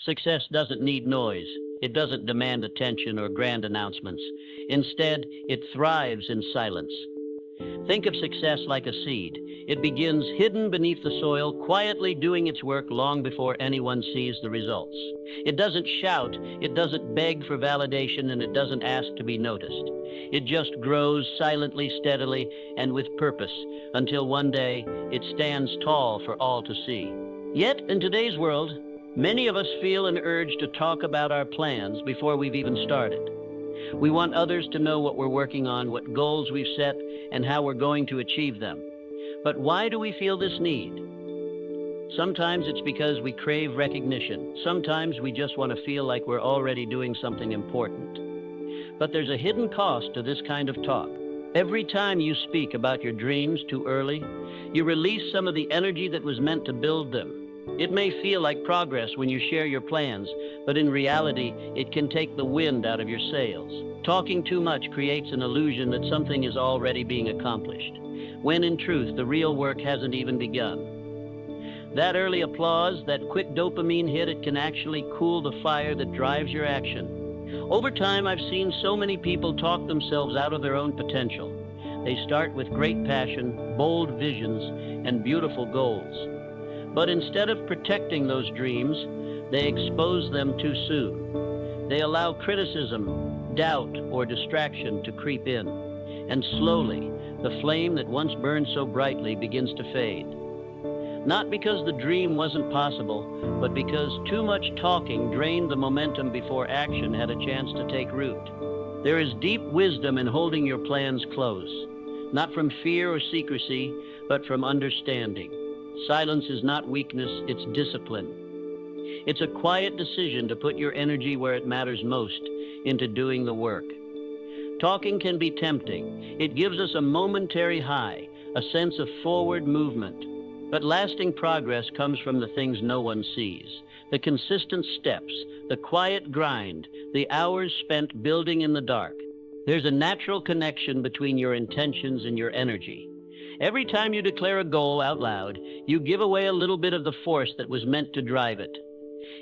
Success doesn't need noise. It doesn't demand attention or grand announcements. Instead, it thrives in silence. Think of success like a seed. It begins hidden beneath the soil, quietly doing its work long before anyone sees the results. It doesn't shout, it doesn't beg for validation, and it doesn't ask to be noticed. It just grows silently, steadily, and with purpose, until one day it stands tall for all to see. Yet, in today's world, many of us feel an urge to talk about our plans before we've even started. We want others to know what we're working on, what goals we've set, and how we're going to achieve them. But why do we feel this need? Sometimes it's because we crave recognition. Sometimes we just want to feel like we're already doing something important. But there's a hidden cost to this kind of talk. Every time you speak about your dreams too early, you release some of the energy that was meant to build them. It may feel like progress when you share your plans, but in reality, it can take the wind out of your sails. Talking too much creates an illusion that something is already being accomplished, when in truth, the real work hasn't even begun. That early applause, that quick dopamine hit, it can actually cool the fire that drives your action. Over time, I've seen so many people talk themselves out of their own potential. They start with great passion, bold visions, and beautiful goals. But instead of protecting those dreams, they expose them too soon. They allow criticism, doubt, or distraction to creep in. And slowly, the flame that once burned so brightly begins to fade. Not because the dream wasn't possible, but because too much talking drained the momentum before action had a chance to take root. There is deep wisdom in holding your plans close, not from fear or secrecy, but from understanding. Silence is not weakness, it's discipline. It's a quiet decision to put your energy where it matters most, into doing the work. Talking can be tempting. It gives us a momentary high, a sense of forward movement. But lasting progress comes from the things no one sees. The consistent steps, the quiet grind, the hours spent building in the dark. There's a natural connection between your intentions and your energy. Every time you declare a goal out loud, you give away a little bit of the force that was meant to drive it.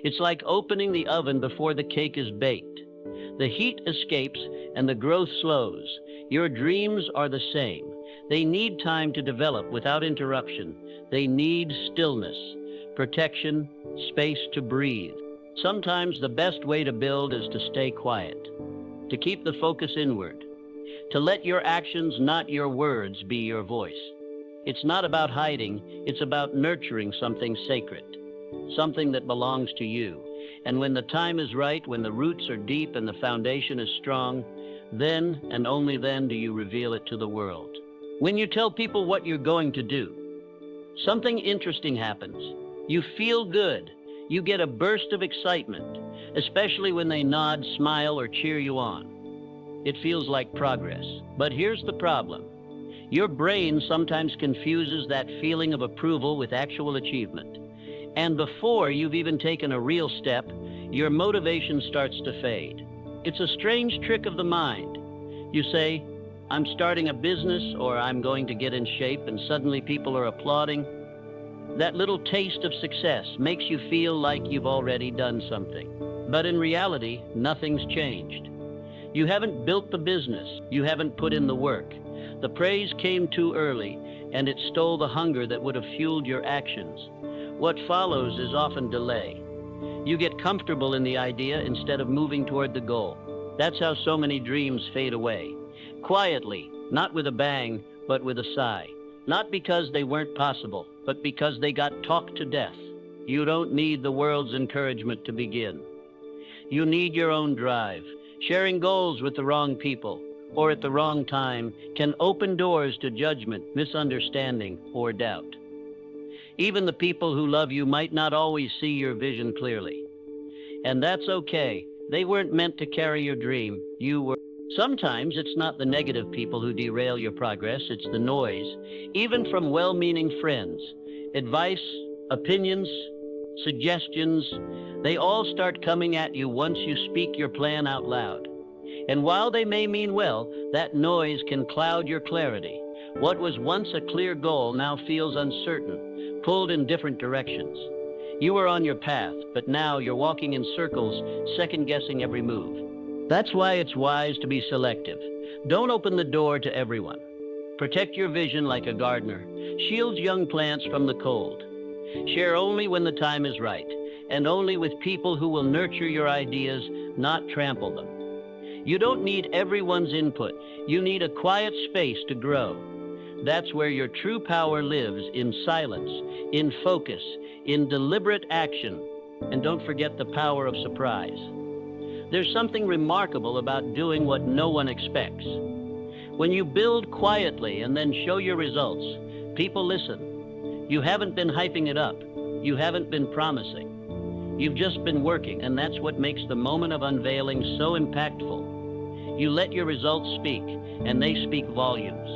It's like opening the oven before the cake is baked. The heat escapes and the growth slows. Your dreams are the same. They need time to develop without interruption. They need stillness, protection, space to breathe. Sometimes the best way to build is to stay quiet, to keep the focus inward, to let your actions, not your words, be your voice. It's not about hiding, it's about nurturing something sacred, something that belongs to you. And when the time is right, when the roots are deep and the foundation is strong, then and only then do you reveal it to the world. When you tell people what you're going to do, something interesting happens. You feel good. You get a burst of excitement, especially when they nod, smile, or cheer you on. It feels like progress. But here's the problem. Your brain sometimes confuses that feeling of approval with actual achievement. And before you've even taken a real step, your motivation starts to fade. It's a strange trick of the mind. You say, I'm starting a business, or I'm going to get in shape, and suddenly people are applauding. That little taste of success makes you feel like you've already done something. But in reality, nothing's changed. You haven't built the business. You haven't put in the work. The praise came too early, and it stole the hunger that would have fueled your actions. What follows is often delay. You get comfortable in the idea instead of moving toward the goal. That's how so many dreams fade away. Quietly, not with a bang, but with a sigh. Not because they weren't possible, but because they got talked to death. You don't need the world's encouragement to begin. You need your own drive. Sharing goals with the wrong people, or at the wrong time, can open doors to judgment, misunderstanding, or doubt. Even the people who love you might not always see your vision clearly. And that's okay. They weren't meant to carry your dream. You were. Sometimes it's not the negative people who derail your progress, it's the noise, even from well-meaning friends. Advice, opinions, suggestions, they all start coming at you once you speak your plan out loud. And while they may mean well, that noise can cloud your clarity. What was once a clear goal now feels uncertain, pulled in different directions. You were on your path, but now you're walking in circles, second-guessing every move. That's why it's wise to be selective. Don't open the door to everyone. Protect your vision like a gardener. Shield young plants from the cold. Share only when the time is right, and only with people who will nurture your ideas, not trample them. You don't need everyone's input. You need a quiet space to grow. That's where your true power lives, in silence, in focus, in deliberate action. And don't forget the power of surprise. There's something remarkable about doing what no one expects. When you build quietly and then show your results, people listen. You haven't been hyping it up. You haven't been promising. You've just been working, and that's what makes the moment of unveiling so impactful. You let your results speak, and they speak volumes.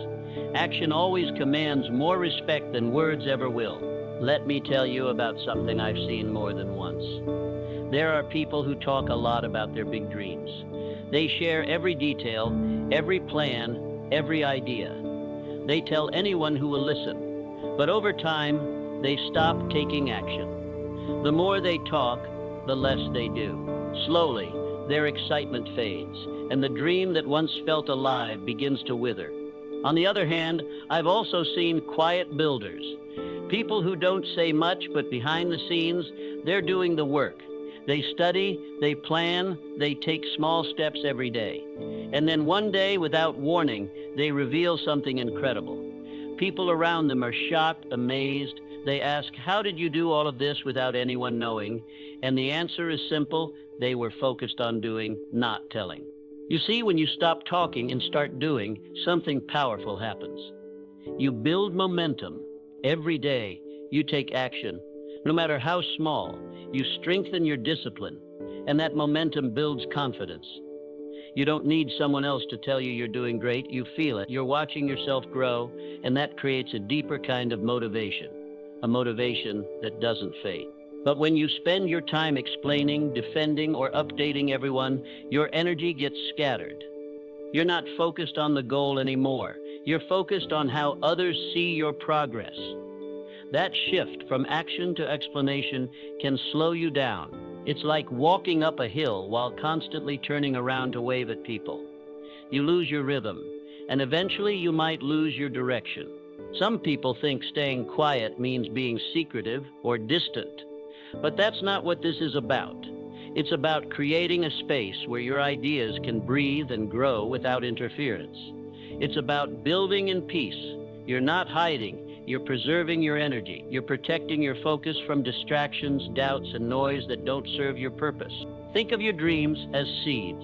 Action always commands more respect than words ever will. Let me tell you about something I've seen more than once. There are people who talk a lot about their big dreams. They share every detail, every plan, every idea. They tell anyone who will listen. But over time, they stop taking action. The more they talk, the less they do. Slowly, their excitement fades, and the dream that once felt alive begins to wither. On the other hand, I've also seen quiet builders. People who don't say much, but behind the scenes, they're doing the work. They study, they plan, they take small steps every day. And then one day, without warning, they reveal something incredible. People around them are shocked, amazed. They ask, how did you do all of this without anyone knowing? And the answer is simple: they were focused on doing, not telling. You see, when you stop talking and start doing, something powerful happens. You build momentum. Every day, you take action. No matter how small, you strengthen your discipline, and that momentum builds confidence. You don't need someone else to tell you you're doing great. You feel it. You're watching yourself grow, and that creates a deeper kind of motivation, a motivation that doesn't fade. But when you spend your time explaining, defending, or updating everyone, your energy gets scattered. You're not focused on the goal anymore. You're focused on how others see your progress. That shift from action to explanation can slow you down. It's like walking up a hill while constantly turning around to wave at people. You lose your rhythm, and eventually you might lose your direction. Some people think staying quiet means being secretive or distant, but that's not what this is about. It's about creating a space where your ideas can breathe and grow without interference. It's about building in peace. You're not hiding. You're preserving your energy. You're protecting your focus from distractions, doubts, and noise that don't serve your purpose. Think of your dreams as seeds.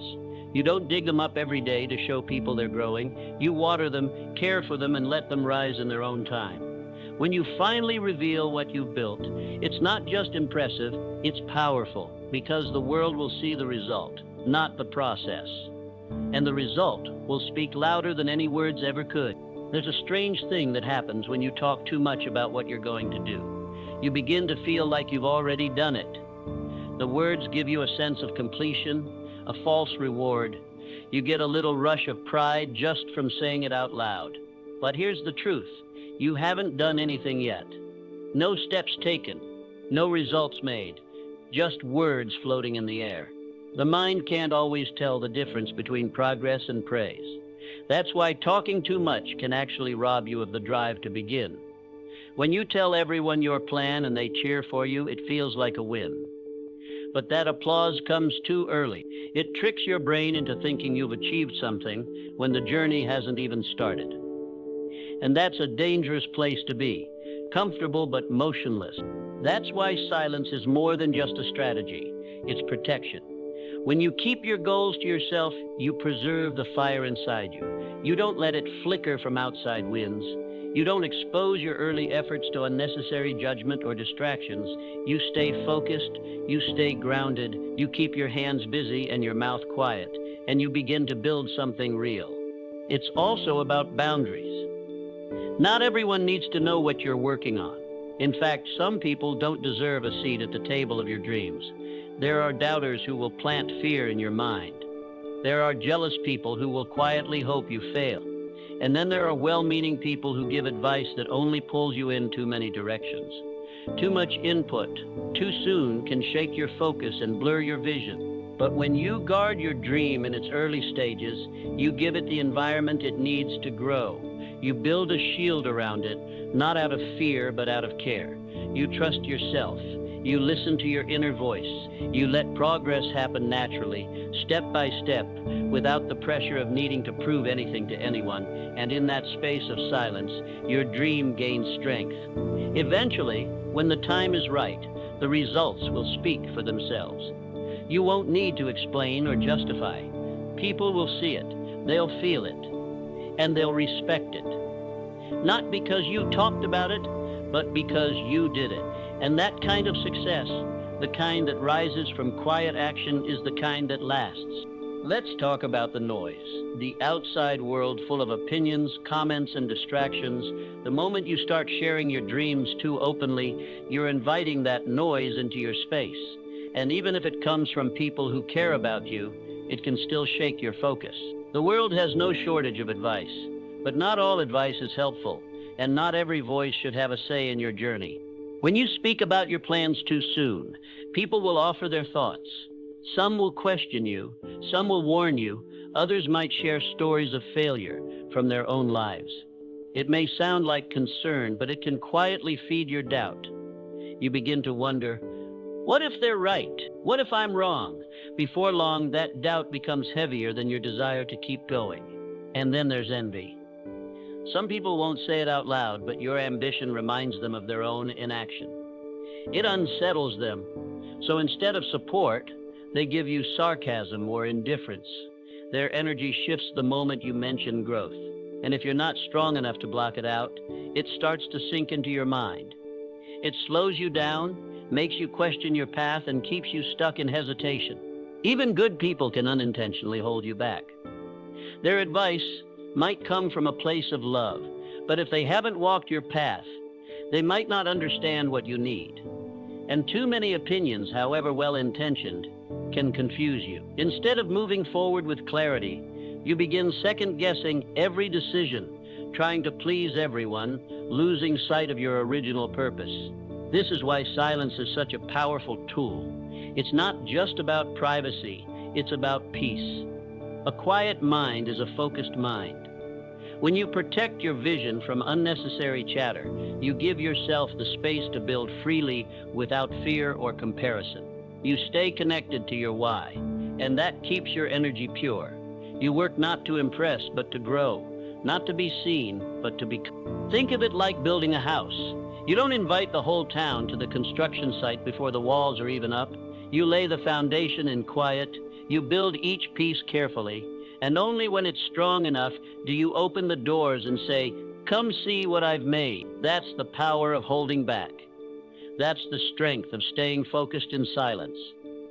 You don't dig them up every day to show people they're growing. You water them, care for them, and let them rise in their own time. When you finally reveal what you've built, it's not just impressive, it's powerful, because the world will see the result, not the process. And the result will speak louder than any words ever could. There's a strange thing that happens when you talk too much about what you're going to do. You begin to feel like you've already done it. The words give you a sense of completion, a false reward. You get a little rush of pride just from saying it out loud. But here's the truth. You haven't done anything yet. No steps taken, no results made, just words floating in the air. The mind can't always tell the difference between progress and praise. That's why talking too much can actually rob you of the drive to begin. When you tell everyone your plan and they cheer for you, it feels like a win. But that applause comes too early. It tricks your brain into thinking you've achieved something when the journey hasn't even started. And that's a dangerous place to be, comfortable but motionless. That's why silence is more than just a strategy. It's protection. When you keep your goals to yourself, you preserve the fire inside you. You don't let it flicker from outside winds. You don't expose your early efforts to unnecessary judgment or distractions. You stay focused, you stay grounded, you keep your hands busy and your mouth quiet, and you begin to build something real. It's also about boundaries. Not everyone needs to know what you're working on. In fact, some people don't deserve a seat at the table of your dreams. There are doubters who will plant fear in your mind. There are jealous people who will quietly hope you fail. And then there are well-meaning people who give advice that only pulls you in too many directions. Too much input, too soon can shake your focus and blur your vision. But when you guard your dream in its early stages, you give it the environment it needs to grow. You build a shield around it, not out of fear, but out of care. You trust yourself. You listen to your inner voice. You let progress happen naturally, step by step, without the pressure of needing to prove anything to anyone. And in that space of silence, your dream gains strength. Eventually, when the time is right, the results will speak for themselves. You won't need to explain or justify. People will see it, they'll feel it, and they'll respect it. Not because you talked about it, but because you did it. And that kind of success, the kind that rises from quiet action, is the kind that lasts. Let's talk about the noise, the outside world full of opinions, comments, and distractions. The moment you start sharing your dreams too openly, you're inviting that noise into your space. And even if it comes from people who care about you, it can still shake your focus. The world has no shortage of advice, but not all advice is helpful, and not every voice should have a say in your journey. When you speak about your plans too soon, people will offer their thoughts. Some will question you, some will warn you, others might share stories of failure from their own lives. It may sound like concern, but it can quietly feed your doubt. You begin to wonder, what if they're right? What if I'm wrong? Before long, that doubt becomes heavier than your desire to keep going. And then there's envy. Some people won't say it out loud, but your ambition reminds them of their own inaction. It unsettles them. So instead of support, they give you sarcasm or indifference. Their energy shifts the moment you mention growth. And if you're not strong enough to block it out, it starts to sink into your mind. It slows you down, makes you question your path, and keeps you stuck in hesitation. Even good people can unintentionally hold you back. Their advice might come from a place of love, but if they haven't walked your path, they might not understand what you need. And too many opinions, however well-intentioned, can confuse you. Instead of moving forward with clarity, you begin second-guessing every decision, trying to please everyone, losing sight of your original purpose. This is why silence is such a powerful tool. It's not just about privacy, it's about peace. A quiet mind is a focused mind. When you protect your vision from unnecessary chatter, you give yourself the space to build freely without fear or comparison. You stay connected to your why, and that keeps your energy pure. You work not to impress, but to grow, not to be seen, but to become. Think of it like building a house. You don't invite the whole town to the construction site before the walls are even up. You lay the foundation in quiet. You build each piece carefully. And only when it's strong enough do you open the doors and say, "Come see what I've made." That's the power of holding back. That's the strength of staying focused in silence.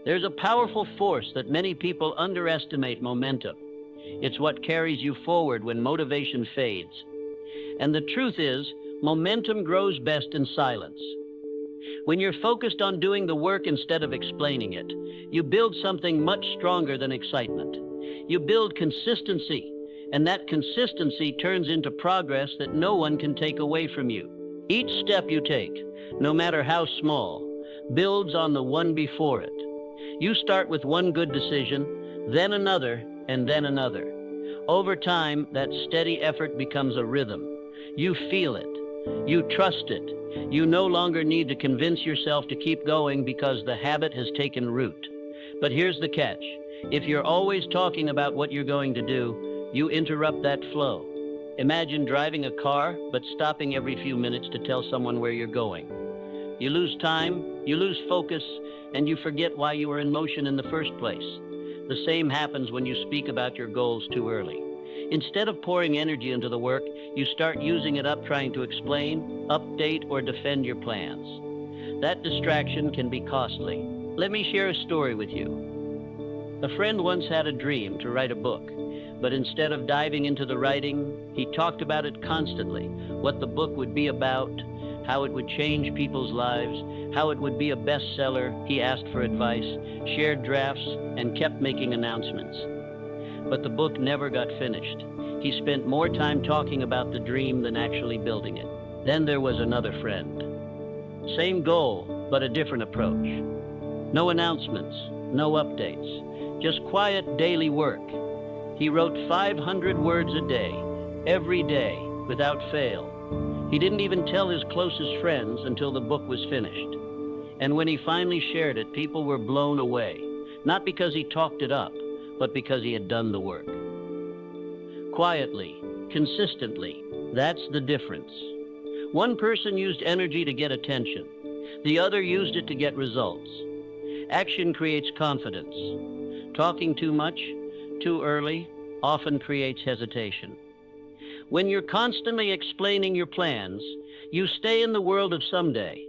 There's a powerful force that many people underestimate: momentum. It's what carries you forward when motivation fades. And the truth is, momentum grows best in silence. When you're focused on doing the work instead of explaining it, you build something much stronger than excitement. You build consistency, and that consistency turns into progress that no one can take away from you. Each step you take, no matter how small, builds on the one before it. You start with one good decision, then another, and then another. Over time, that steady effort becomes a rhythm. You feel it. You trust it. You no longer need to convince yourself to keep going because the habit has taken root. But here's the catch. If you're always talking about what you're going to do, you interrupt that flow. Imagine driving a car, but stopping every few minutes to tell someone where you're going. You lose time, you lose focus, and you forget why you were in motion in the first place. The same happens when you speak about your goals too early. Instead of pouring energy into the work, you start using it up trying to explain, update, or defend your plans. That distraction can be costly. Let me share a story with you. A friend once had a dream to write a book, but instead of diving into the writing, he talked about it constantly, what the book would be about, how it would change people's lives, how it would be a bestseller. He asked for advice, shared drafts, and kept making announcements. But the book never got finished. He spent more time talking about the dream than actually building it. Then there was another friend. Same goal, but a different approach. No announcements, no updates, just quiet daily work. He wrote 500 words a day, every day, without fail. He didn't even tell his closest friends until the book was finished. And when he finally shared it, people were blown away, not because he talked it up, but because he had done the work. Quietly, consistently, that's the difference. One person used energy to get attention. The other used it to get results. Action creates confidence. Talking too much, too early, often creates hesitation. When you're constantly explaining your plans, you stay in the world of someday.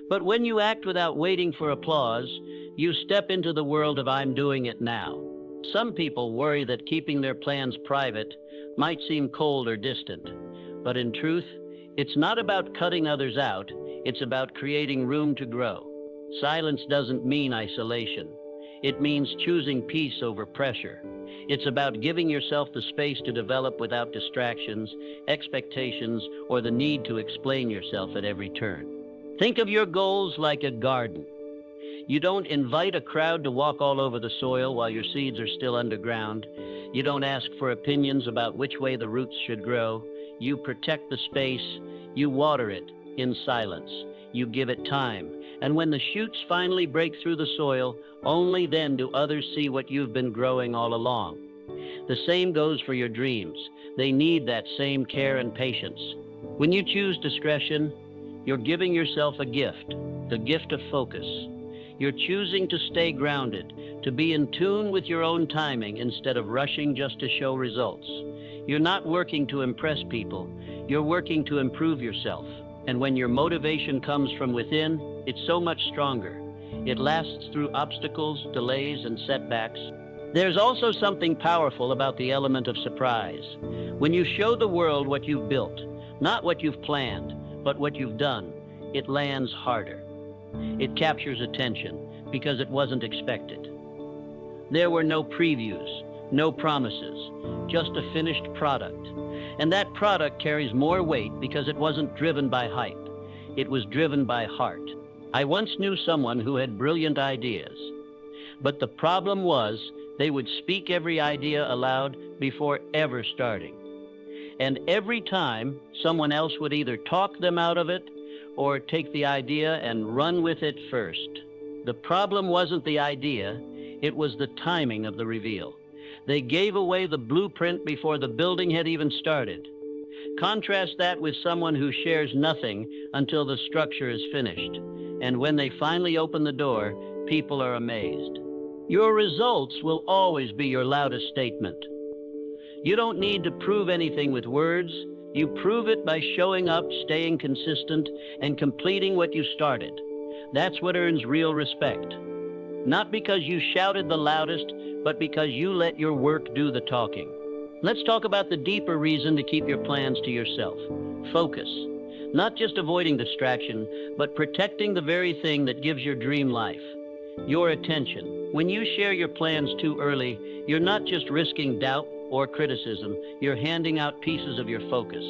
But when you act without waiting for applause, you step into the world of I'm doing it now. Some people worry that keeping their plans private might seem cold or distant. But in truth, it's not about cutting others out, it's about creating room to grow. Silence doesn't mean isolation. It means choosing peace over pressure. It's about giving yourself the space to develop without distractions, expectations, or the need to explain yourself at every turn. Think of your goals like a garden. You don't invite a crowd to walk all over the soil while your seeds are still underground. You don't ask for opinions about which way the roots should grow. You protect the space. You water it in silence. You give it time. And when the shoots finally break through the soil, only then do others see what you've been growing all along. The same goes for your dreams. They need that same care and patience. When you choose discretion, you're giving yourself a gift, the gift of focus. You're choosing to stay grounded, to be in tune with your own timing instead of rushing just to show results. You're not working to impress people, you're working to improve yourself. And when your motivation comes from within, it's so much stronger. It lasts through obstacles, delays, and setbacks. There's also something powerful about the element of surprise. When you show the world what you've built, not what you've planned, but what you've done, it lands harder. It captures attention because it wasn't expected. There were no previews, no promises, just a finished product. And that product carries more weight because it wasn't driven by hype. It was driven by heart. I once knew someone who had brilliant ideas, but the problem was they would speak every idea aloud before ever starting. And every time, someone else would either talk them out of it or take the idea and run with it first. The problem wasn't the idea, it was the timing of the reveal. They gave away the blueprint before the building had even started. Contrast that with someone who shares nothing until the structure is finished. And when they finally open the door, people are amazed. Your results will always be your loudest statement. You don't need to prove anything with words. You prove it by showing up, staying consistent, and completing what you started. That's what earns real respect. Not because you shouted the loudest, but because you let your work do the talking. Let's talk about the deeper reason to keep your plans to yourself. Focus. Not just avoiding distraction, but protecting the very thing that gives your dream life. Your attention. When you share your plans too early, you're not just risking doubt or criticism, you're handing out pieces of your focus.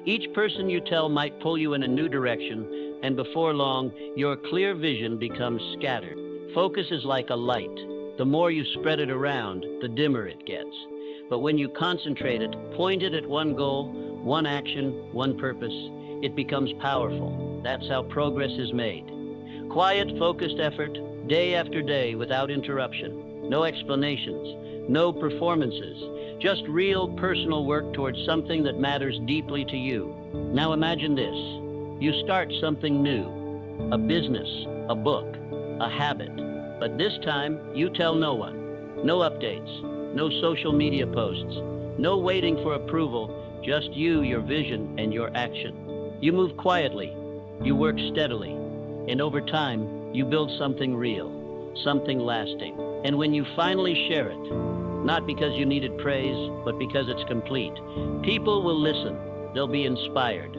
Each person you tell might pull you in a new direction, and before long, your clear vision becomes scattered. Focus is like a light. The more you spread it around, the dimmer it gets. But when you concentrate it, point it at one goal, one action, one purpose, it becomes powerful. That's how progress is made. Quiet, focused effort, day after day without interruption. No explanations, no performances, just real personal work towards something that matters deeply to you. Now imagine this. You start something new, a business, a book, a habit. But this time, you tell no one. No updates, no social media posts, no waiting for approval, just you, your vision, and your action. You move quietly, you work steadily, and over time, you build something real, something lasting. And when you finally share it, not because you needed praise, but because it's complete, people will listen, they'll be inspired,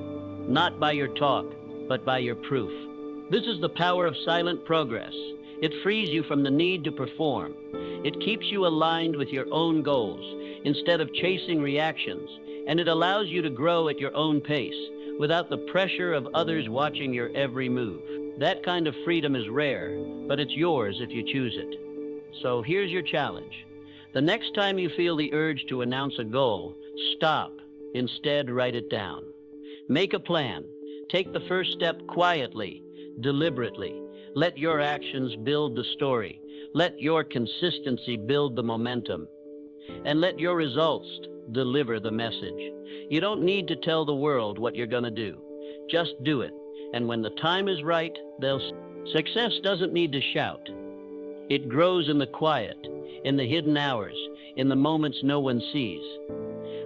not by your talk, but by your proof. This is the power of silent progress. It frees you from the need to perform. It keeps you aligned with your own goals instead of chasing reactions, and it allows you to grow at your own pace without the pressure of others watching your every move. That kind of freedom is rare, but it's yours if you choose it. So here's your challenge. The next time you feel the urge to announce a goal, stop. Instead, write it down. Make a plan. Take the first step quietly, deliberately. Let your actions build the story. Let your consistency build the momentum. And let your results deliver the message. You don't need to tell the world what you're going to do. Just do it. And when the time is right, Success doesn't need to shout. It grows in the quiet, in the hidden hours, in the moments no one sees.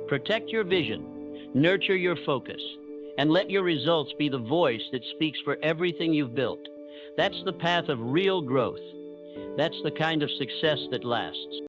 Protect your vision, nurture your focus, and let your results be the voice that speaks for everything you've built. That's the path of real growth. That's the kind of success that lasts.